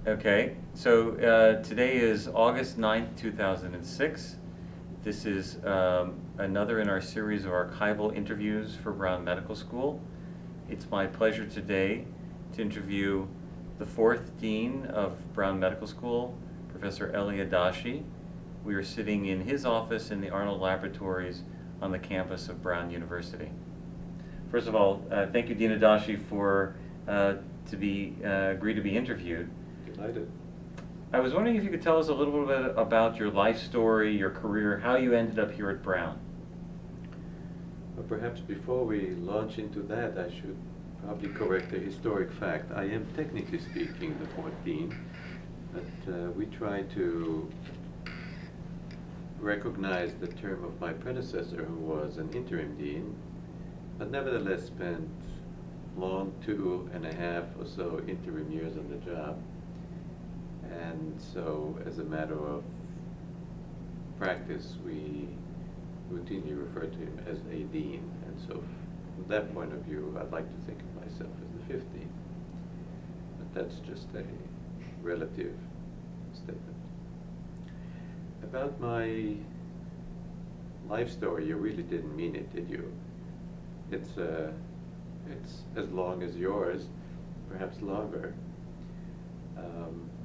Okay, so today is August 9th, 2006. This is another in our series of archival interviews for Brown Medical School. It's my pleasure today to interview the fourth dean of Brown Medical School, Professor Adashi. We are sitting in his office in the Arnold Laboratories on the campus of Brown University. First of all, thank you, Dean Adashi, for agree to be interviewed. Delighted. I was wondering if you could tell us a little bit about your life story, your career, how you ended up here at Brown. But perhaps before we launch into that, I should probably correct a historic fact. I am technically speaking the fourth dean, but we try to recognize the term of my predecessor, who was an interim dean, but nevertheless spent long 2.5 or so interim years on the job. And so, as a matter of practice, we routinely refer to him as a dean. And so, from that point of view, I'd like to think of myself as the fifth dean. But that's just a relative statement. About my life story, you really didn't mean it, did you? It's as long as yours, perhaps longer.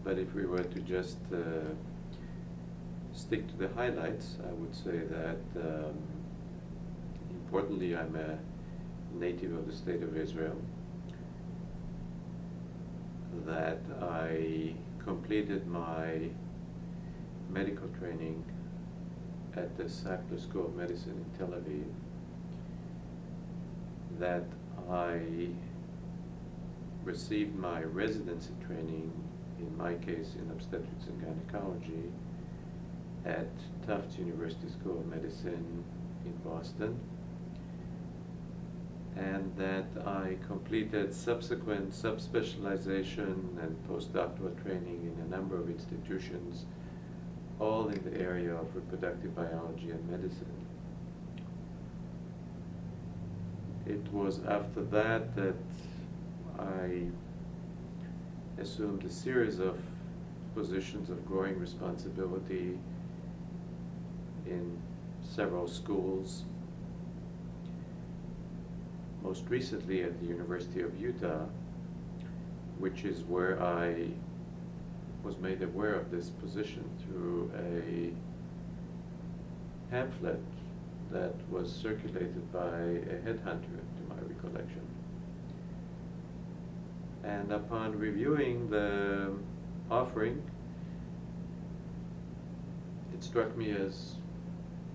But if we were to just stick to the highlights, I would say that importantly, I'm a native of the state of Israel, that I completed my medical training at the Sackler School of Medicine in Tel Aviv, that I received my residency training, in my case in obstetrics and gynecology, at Tufts University School of Medicine in Boston, and that I completed subsequent subspecialization and postdoctoral training in a number of institutions, all in the area of reproductive biology and medicine. It was after that that I assumed a series of positions of growing responsibility in several schools, most recently at the University of Utah, which is where I was made aware of this position through a pamphlet that was circulated by a headhunter, to my recollection. And upon reviewing the offering, it struck me as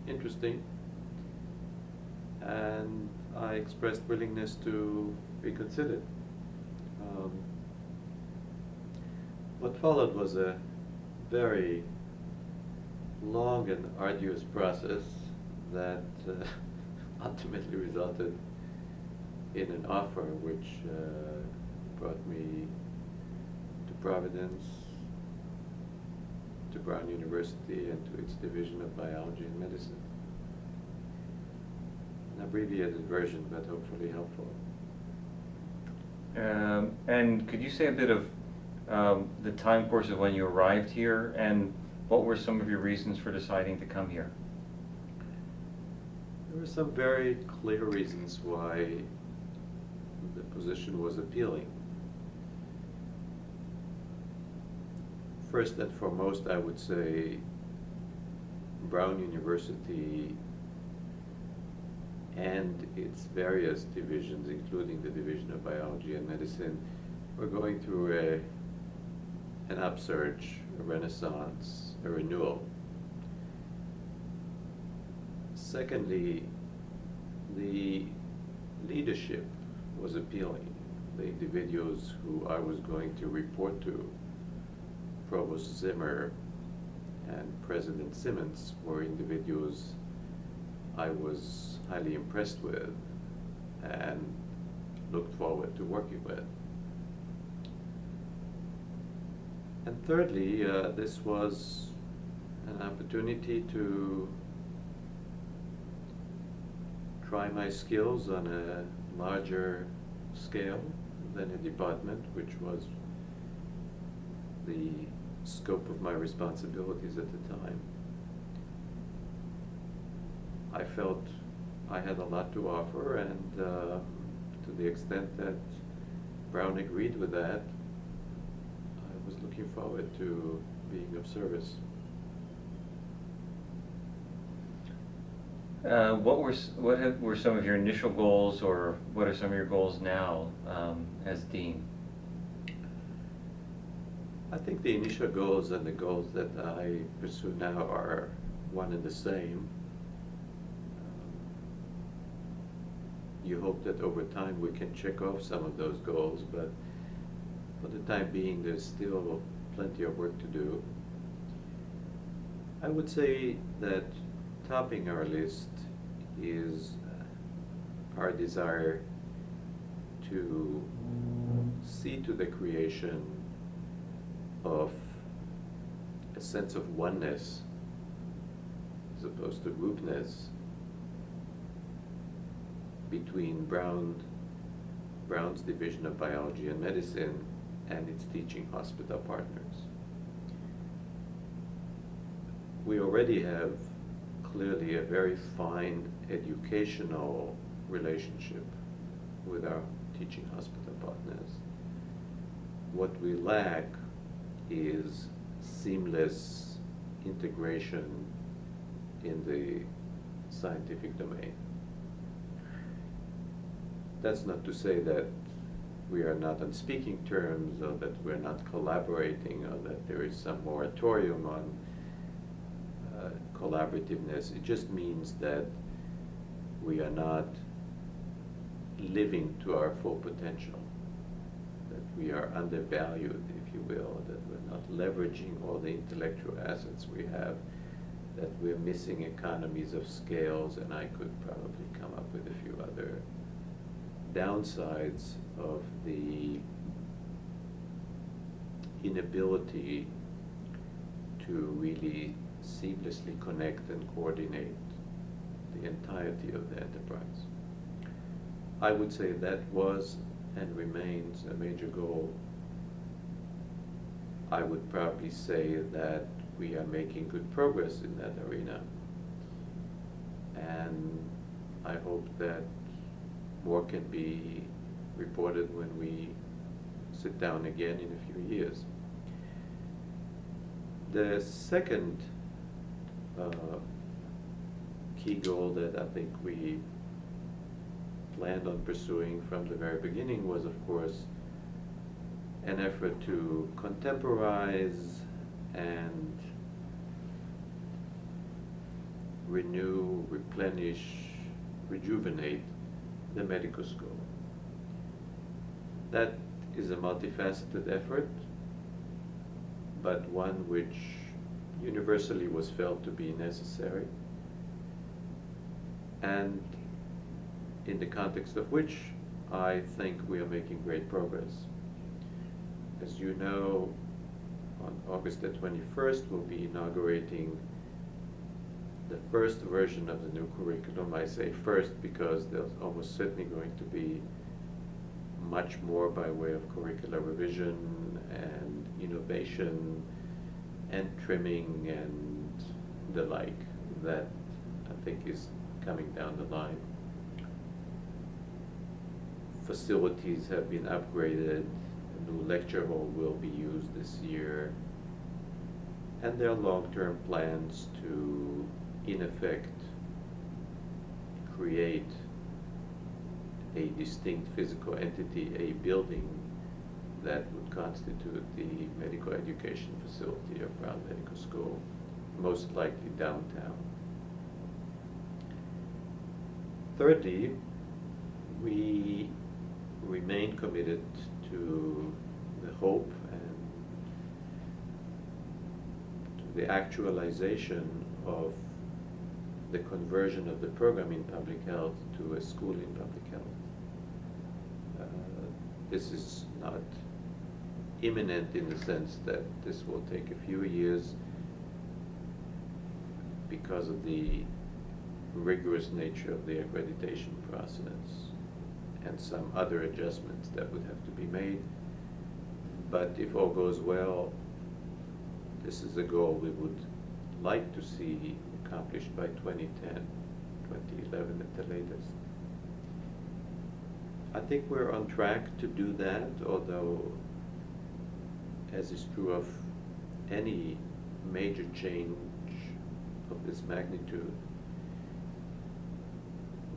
interesting, and I expressed willingness to be considered. What followed was a very long and arduous process that ultimately resulted in an offer which brought me to Providence, to Brown University, and to its Division of Biology and Medicine. An abbreviated version, but hopefully helpful. And could you say a bit of the time course of when you arrived here, and what were some of your reasons for deciding to come here? There were some very clear reasons why the position was appealing. First and foremost, I would say Brown University and its various divisions, including the Division of Biology and Medicine, were going through an upsurge, a renaissance, a renewal. Secondly, the leadership was appealing. The individuals who I was going to report to, Provost Zimmer and President Simmons, were individuals I was highly impressed with and looked forward to working with. And thirdly, this was an opportunity to try my skills on a larger scale than a department, which was the scope of my responsibilities at the time, I felt I had a lot to offer, and to the extent that Brown agreed with that, I was looking forward to being of service. What were some of your initial goals, or what are some of your goals now as dean? I think the initial goals and the goals that I pursue now are one and the same. You hope that over time we can check off some of those goals, but for the time being there's still plenty of work to do. I would say that topping our list is our desire to see to the creation of a sense of oneness as opposed to groupness between Brown's Division of Biology and Medicine and its teaching hospital partners. We already have clearly a very fine educational relationship with our teaching hospital partners. What we lack is seamless integration in the scientific domain. That's not to say that we are not on speaking terms, or that we're not collaborating, or that there is some moratorium on collaborativeness. It just means that we are not living to our full potential, that we are undervalued, if you will, that we're not leveraging all the intellectual assets we have, that we're missing economies of scales, and I could probably come up with a few other downsides of the inability to really seamlessly connect and coordinate the entirety of the enterprise. I would say that was and remains a major goal. I would probably say that we are making good progress in that arena, and I hope that more can be reported when we sit down again in a few years. The second key goal that I think we planned on pursuing from the very beginning was, of course, an effort to contemporize and renew, replenish, rejuvenate the medical school. That is a multifaceted effort, but one which universally was felt to be necessary, and in the context of which I think we are making great progress. As you know, on August the 21st, we'll be inaugurating the first version of the new curriculum. I say first because there's almost certainly going to be much more by way of curricular revision and innovation and trimming and the like that I think is coming down the line. Facilities have been upgraded, a new lecture hall will be used this year, and there are long-term plans to, in effect, create a distinct physical entity, a building that would constitute the medical education facility of Brown Medical School, most likely downtown. Thirdly, we remain committed to the hope and to the actualization of the conversion of the program in public health to a school in public health. This is not imminent in the sense that this will take a few years because of the rigorous nature of the accreditation process and some other adjustments that would have to be made. But if all goes well, This is a goal we would like to see accomplished by 2010, 2011 at the latest. I think we're on track to do that, although, as is true of any major change of this magnitude,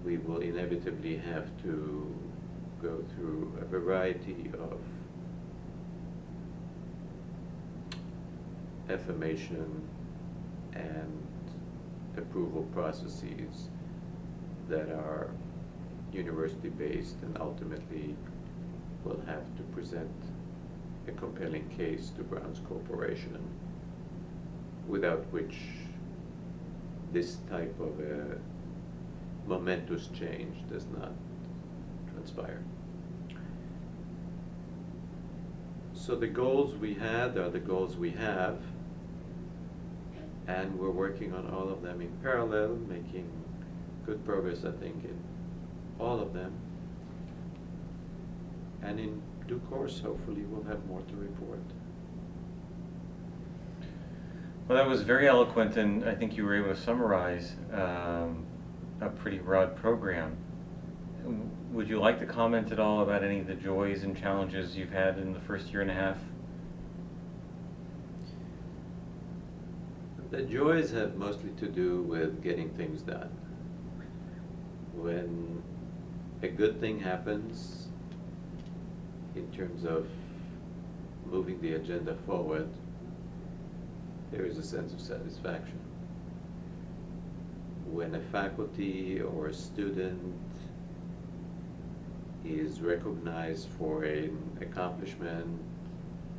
we will inevitably have to go through a variety of affirmation and approval processes that are university-based and ultimately will have to present a compelling case to Brown's Corporation, without which this type of a momentous change does not transpire. So the goals we had are the goals we have, and we're working on all of them in parallel, making good progress, I think, in all of them. And in due course, hopefully, we'll have more to report. Well, that was very eloquent, and I think you were able to summarize a pretty broad program. Would you like to comment at all about any of the joys and challenges you've had in the first year and a half? The joys have mostly to do with getting things done. When a good thing happens in terms of moving the agenda forward, there is a sense of satisfaction. When a faculty or a student is recognized for an accomplishment,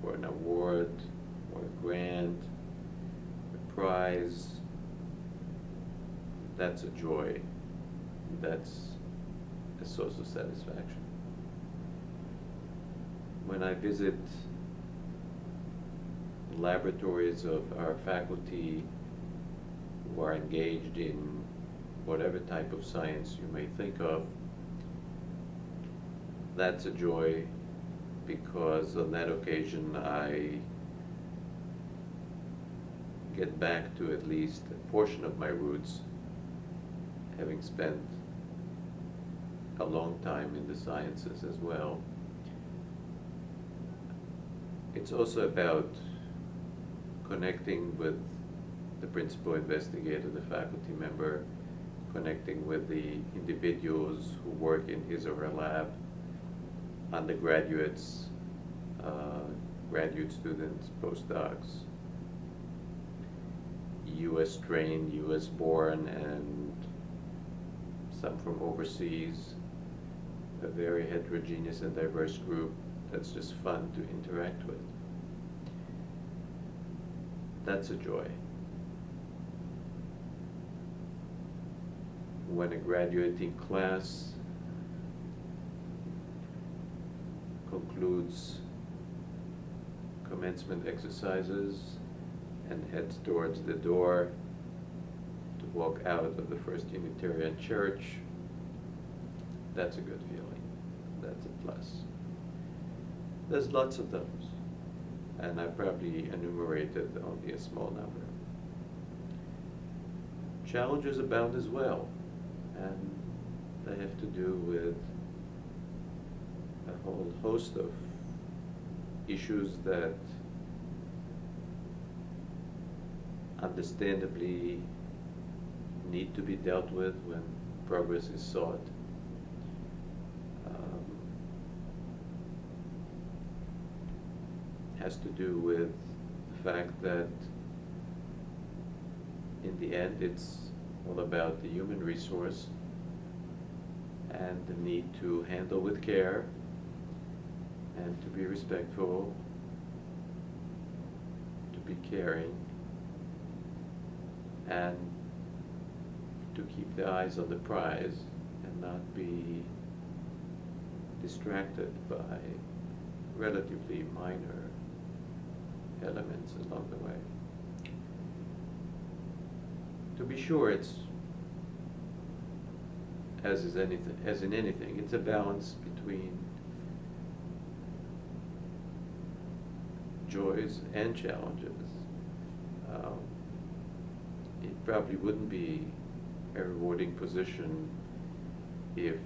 or an award, or a grant, a prize, that's a joy. That's a source of satisfaction. When I visit laboratories of our faculty who are engaged in whatever type of science you may think of, that's a joy, because on that occasion I get back to at least a portion of my roots, having spent a long time in the sciences as well. It's also about connecting with the principal investigator, the faculty member, connecting with the individuals who work in his or her lab, undergraduates, graduate students, postdocs, US trained, US born, and some from overseas, a very heterogeneous and diverse group that's just fun to interact with. That's a joy. When a graduating class concludes commencement exercises and heads towards the door to walk out of the First Unitarian Church, that's a good feeling. That's a plus. There's lots of those, and I probably enumerated only a small number. Challenges abound as well, and they have to do with a whole host of issues that understandably need to be dealt with when progress is sought. Has to do with the fact that in the end it's all about the human resource and the need to handle with care and to be respectful, to be caring, and to keep the eyes on the prize and not be distracted by relatively minor elements along the way. To be sure, it's, as in anything, it's a balance between joys and challenges. um, it probably wouldn't be a rewarding position if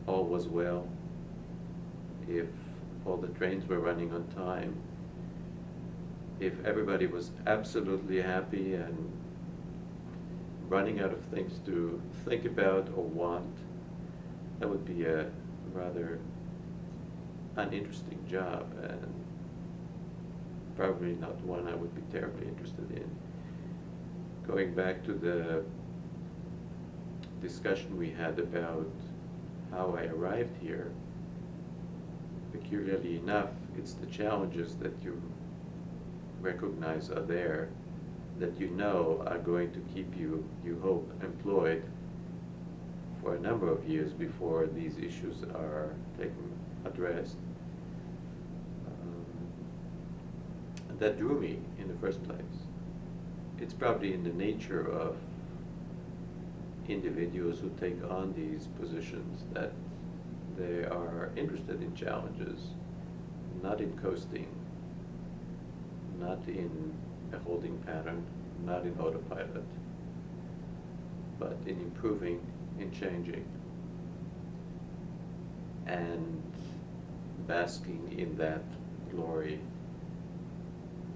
all was well, if all the trains were running on time, if everybody was absolutely happy and running out of things to think about or want. That would be a rather uninteresting job, and probably not one I would be terribly interested in. Going back to the discussion we had about how I arrived here, peculiarly enough, it's the challenges that you recognize are there, that you know are going to keep you, you hope, employed for a number of years before these issues are addressed. That drew me in the first place. It's probably in the nature of individuals who take on these positions that they are interested in challenges, not in coasting, not in a holding pattern, not in autopilot, but in improving, in changing, and basking in that glory.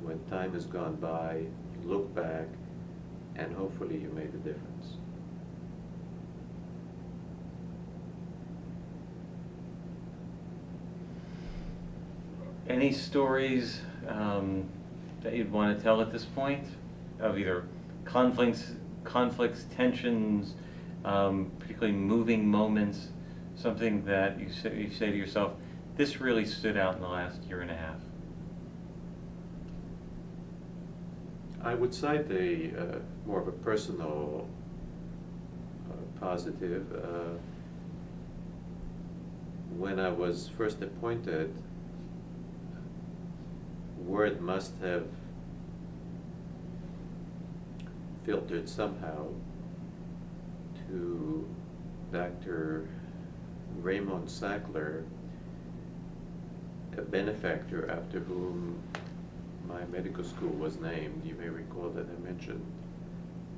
When time has gone by, you look back, and hopefully you made a difference. Any stories that you'd want to tell at this point of either conflicts, tensions, particularly moving moments, something that you say to yourself, this really stood out in the last year and a half? I would cite more of a personal positive. When I was first appointed, word must have filtered somehow to Dr. Raymond Sackler, a benefactor after whom my medical school was named. You may recall that I mentioned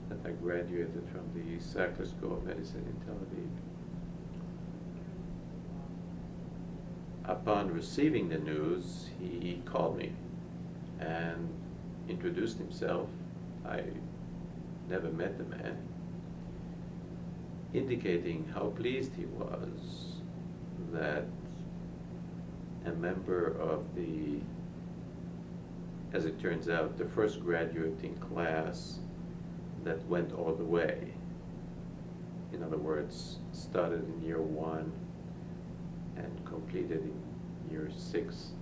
that I graduated from the Sackler School of Medicine in Tel Aviv. Upon receiving the news, he called me and introduced himself. I never met the man, indicating how pleased he was that a member of the, as it turns out, the first graduating class that went all the way. In other words, started in year 1 and completed in year 6,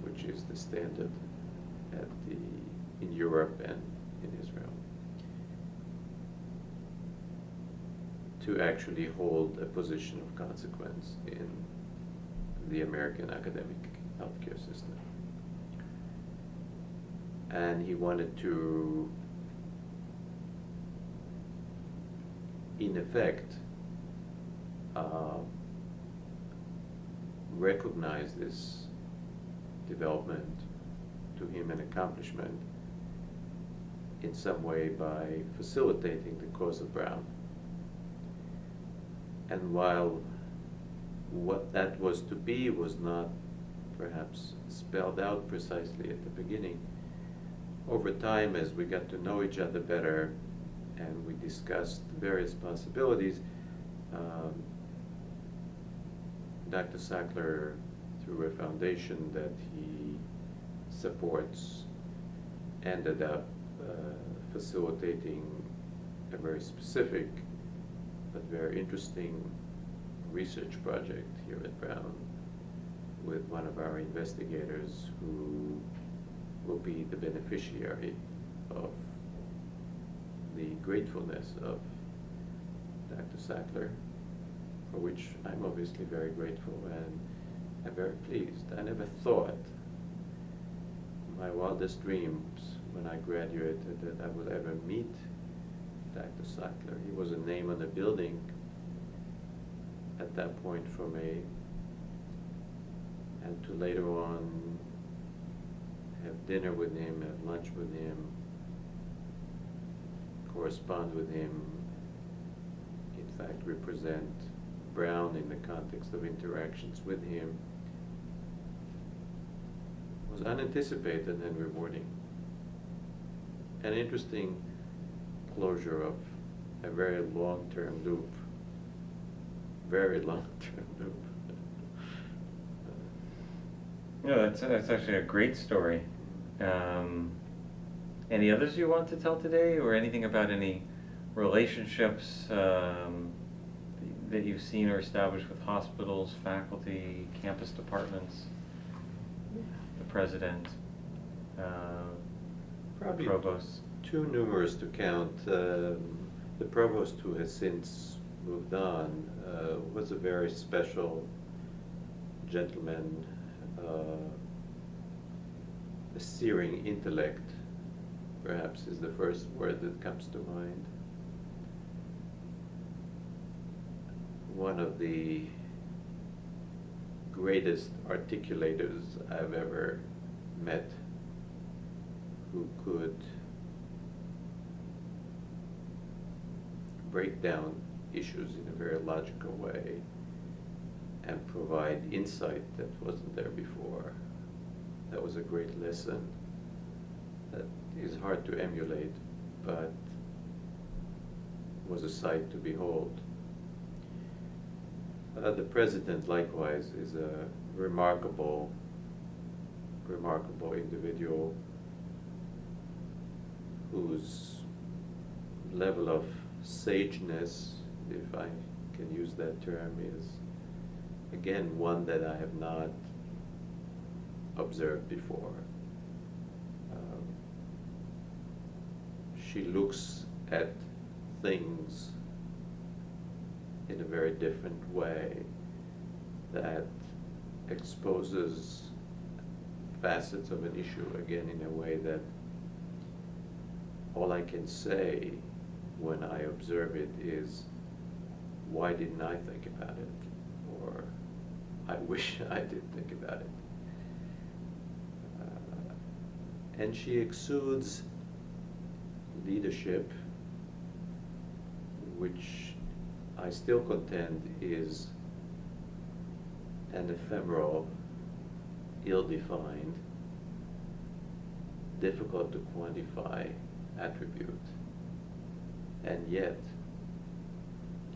which is the standard in Europe and in Israel, to actually hold a position of consequence in the American academic healthcare system. And he wanted to, in effect, recognize this development, to him an accomplishment, in some way by facilitating the cause of Brown. And while what that was to be was not perhaps spelled out precisely at the beginning, over time, as we got to know each other better and we discussed various possibilities, Dr. Sackler, through a foundation that he supports, ended up facilitating a very specific but very interesting research project here at Brown with one of our investigators who will be the beneficiary of the gratefulness of Dr. Sackler, for which I'm obviously very grateful and I'm very pleased. I never thought, my wildest dreams when I graduated, that I would ever meet Dr. Sackler. He was a name on the building at that point for me, and to later on have dinner with him, have lunch with him, correspond with him, in fact represent Brown in the context of interactions with him, was unanticipated and rewarding. An interesting closure of a very long-term loop. Very long-term loop. Yeah, that's actually a great story. Any others you want to tell today, or anything about any relationships that you've seen or established with hospitals, faculty, campus departments, the president, Probably provost? too numerous to count. The provost, who has since moved on, was a very special gentleman, a searing intellect, perhaps is the first word that comes to mind. One of the greatest articulators I've ever met, who could break down issues in a very logical way and provide insight that wasn't there before. That was a great lesson that is hard to emulate, but was a sight to behold. The president, likewise, is a remarkable individual whose level of sageness, if I can use that term, is again one that I have not observed before. She looks at things in a very different way that exposes facets of an issue, again, in a way that all I can say when I observe it is, why didn't I think about it? Or, I wish I did think about it. And she exudes leadership, which I still contend is an ephemeral, ill-defined, difficult to quantify attribute. And yet,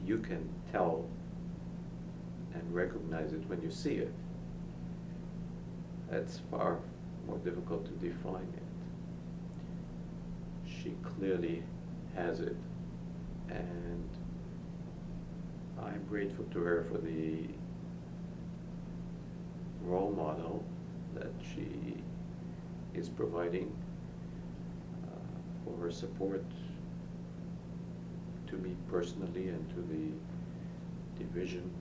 you can tell and recognize it when you see it. That's far more difficult to define it. She clearly has it, and I'm grateful to her for the role model that she is providing, for her support to me personally and to the division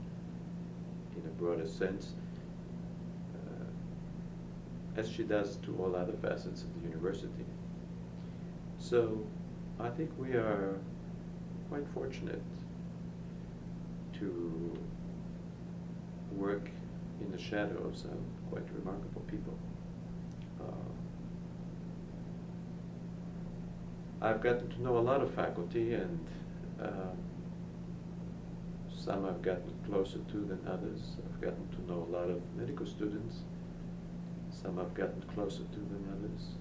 in a broader sense, as she does to all other facets of the university. So I think we are quite fortunate to work in the shadow of some quite remarkable people. I've gotten to know a lot of faculty, and some I've gotten closer to than others. I've gotten to know a lot of medical students. Some I've gotten closer to than others.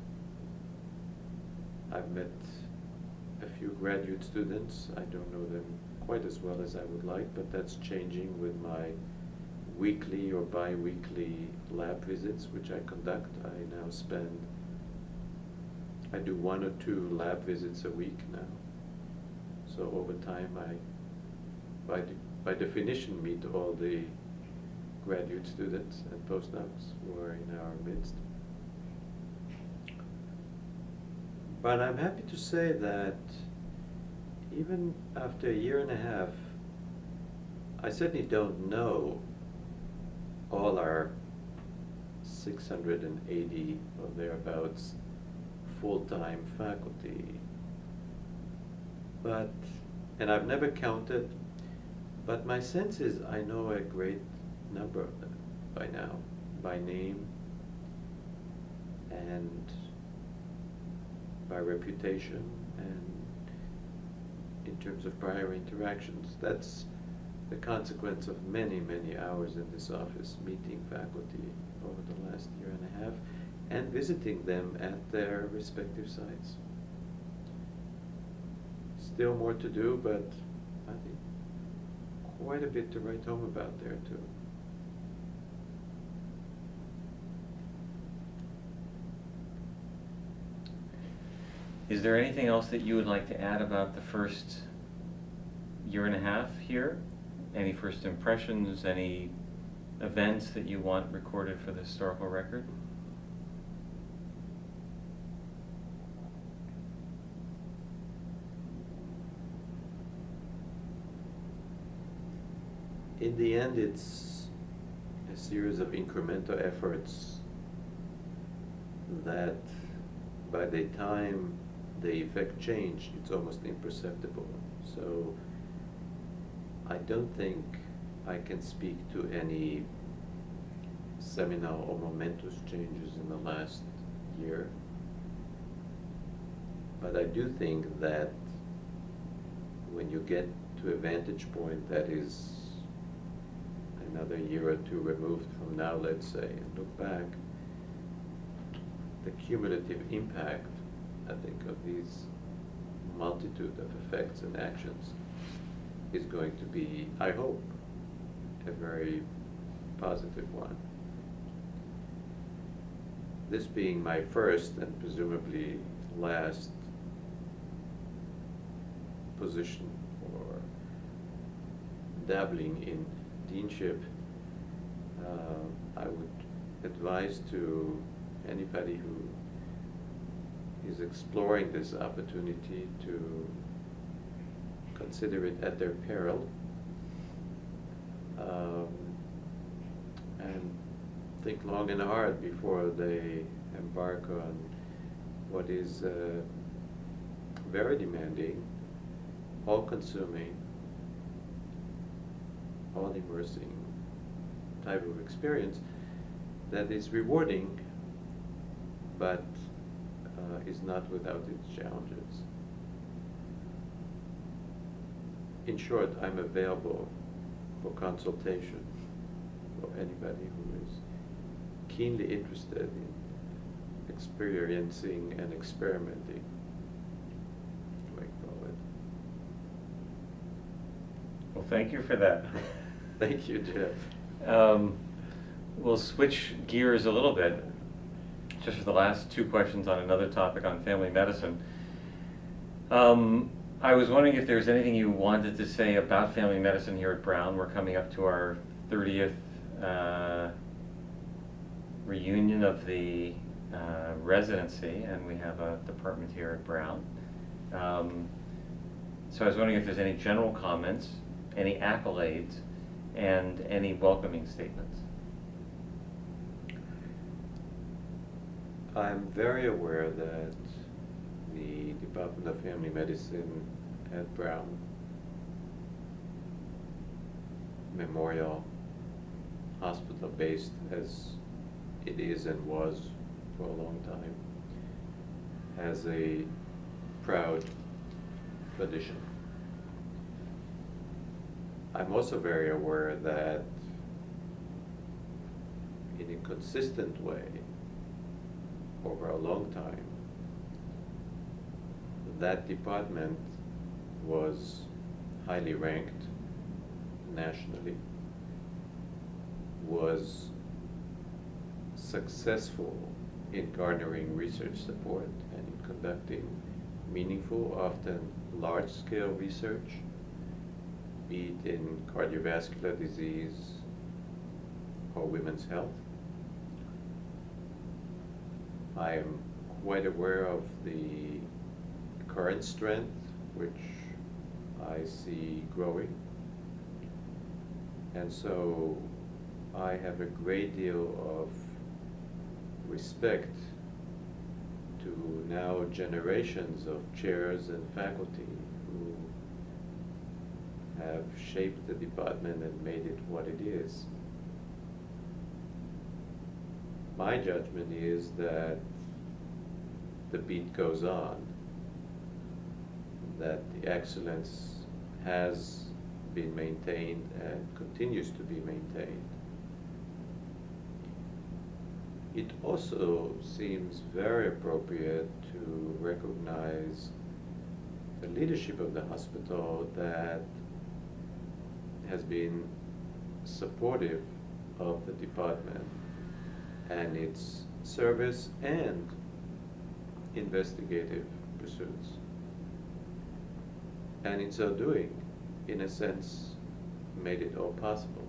I've met a few graduate students. I don't know them quite as well as I would like, but that's changing with my weekly or bi-weekly lab visits, which I conduct. I do 1 or 2 lab visits a week now. So over time, I, by definition, meet all the graduate students and postdocs who are in our midst. But I'm happy to say that even after a year and a half, I certainly don't know all our 680 or thereabouts full-time faculty. But, and I've never counted, but my sense is I know a great number of them by now, by name and by reputation, and terms of prior interactions. That's the consequence of many, many hours in this office meeting faculty over the last year and a half and visiting them at their respective sites. Still more to do, but I think quite a bit to write home about there too. Is there anything else that you would like to add about the first year and a half here? Any first impressions, any events that you want recorded for the historical record? In the end, it's a series of incremental efforts that by the time the effect change, it's almost imperceptible. So I don't think I can speak to any seminal or momentous changes in the last year. But I do think that when you get to a vantage point that is another year or two removed from now, let's say, and look back, the cumulative impact, I think, of these multitude of effects and actions is going to be, I hope, a very positive one. This being my first and presumably last position for dabbling in deanship, I would advise to anybody who is exploring this opportunity to consider it at their peril, and think long and hard before they embark on what is very demanding, all-consuming, all-immersing type of experience that is rewarding, but is not without its challenges. In short, I'm available for consultation for anybody who is keenly interested in experiencing and experimenting going forward. Well, thank you for that. Thank you, Jeff. We'll switch gears a little bit, just for the last two questions on another topic on family medicine. I was wondering if there's anything you wanted to say about family medicine here at Brown. We're coming up to our 30th reunion of the residency, and we have a department here at Brown. So I was wondering if there's any general comments, any accolades, and any welcoming statements. I'm very aware that the Department of Family Medicine at Brown Memorial Hospital, based as it is and was for a long time, has a proud tradition. I'm also very aware that in a consistent way, over a long time, that department was highly ranked nationally, was successful in garnering research support and in conducting meaningful, often large-scale research, be it in cardiovascular disease or women's health. I am quite aware of the current strength, which I see growing. And so I have a great deal of respect to now generations of chairs and faculty who have shaped the department and made it what it is. My judgment is that the beat goes on, that the excellence has been maintained and continues to be maintained. It also seems very appropriate to recognize the leadership of the hospital that has been supportive of the department and its service and investigative pursuits. And in so doing, in a sense, made it all possible.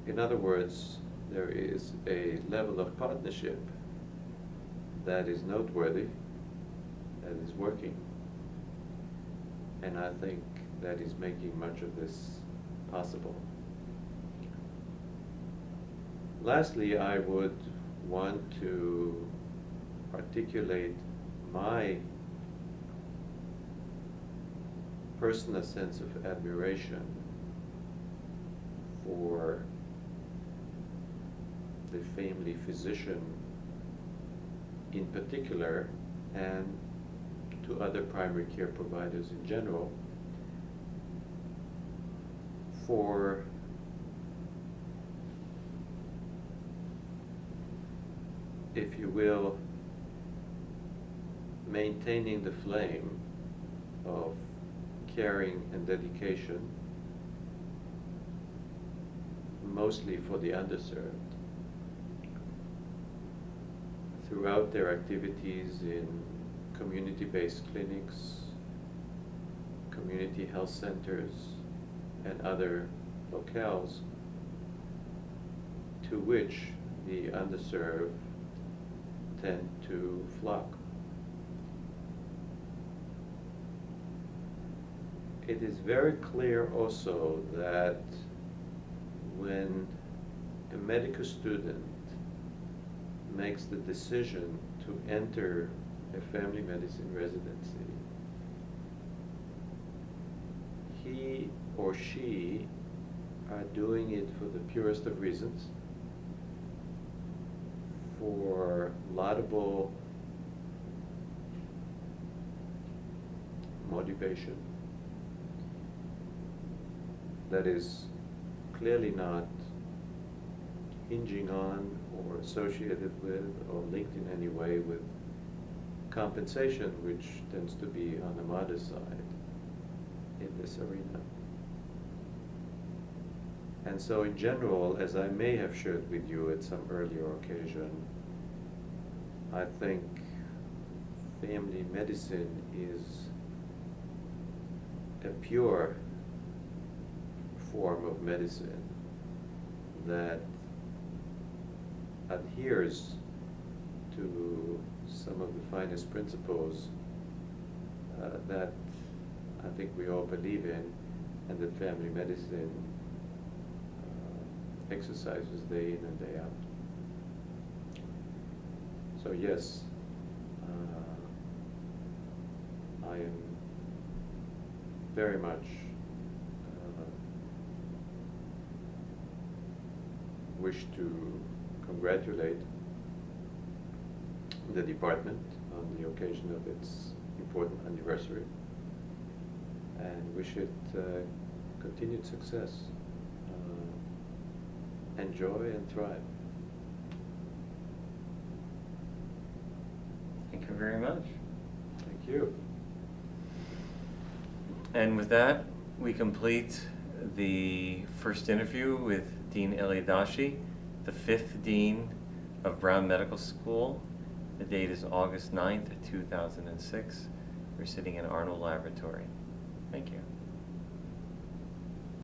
In other words, there is a level of partnership that is noteworthy, that is working, and I think that is making much of this possible. Lastly, I would want to articulate my personal sense of admiration for the family physician in particular, and to other primary care providers in general, for if you will, maintaining the flame of caring and dedication, mostly for the underserved, throughout their activities in community-based clinics, community health centers, and other locales to which the underserved tend to flock. It is very clear also that when a medical student makes the decision to enter a family medicine residency, he or she are doing it for the purest of reasons, for laudable motivation that is clearly not hinging on or associated with or linked in any way with compensation, which tends to be on the modest side in this arena. And so in general, as I may have shared with you at some earlier occasion, I think family medicine is a pure form of medicine that adheres to some of the finest principles that I think we all believe in, and that family medicine exercises day in and day out. So yes, I am very much wish to congratulate the department on the occasion of its important anniversary, and wish it continued success. Enjoy and thrive. Thank you very much. Thank you. And with that, we complete the first interview with Dean Adashi, the 5th Dean of Brown Medical School. The date is August 9th, 2006. We're sitting in Arnold Laboratory. Thank you.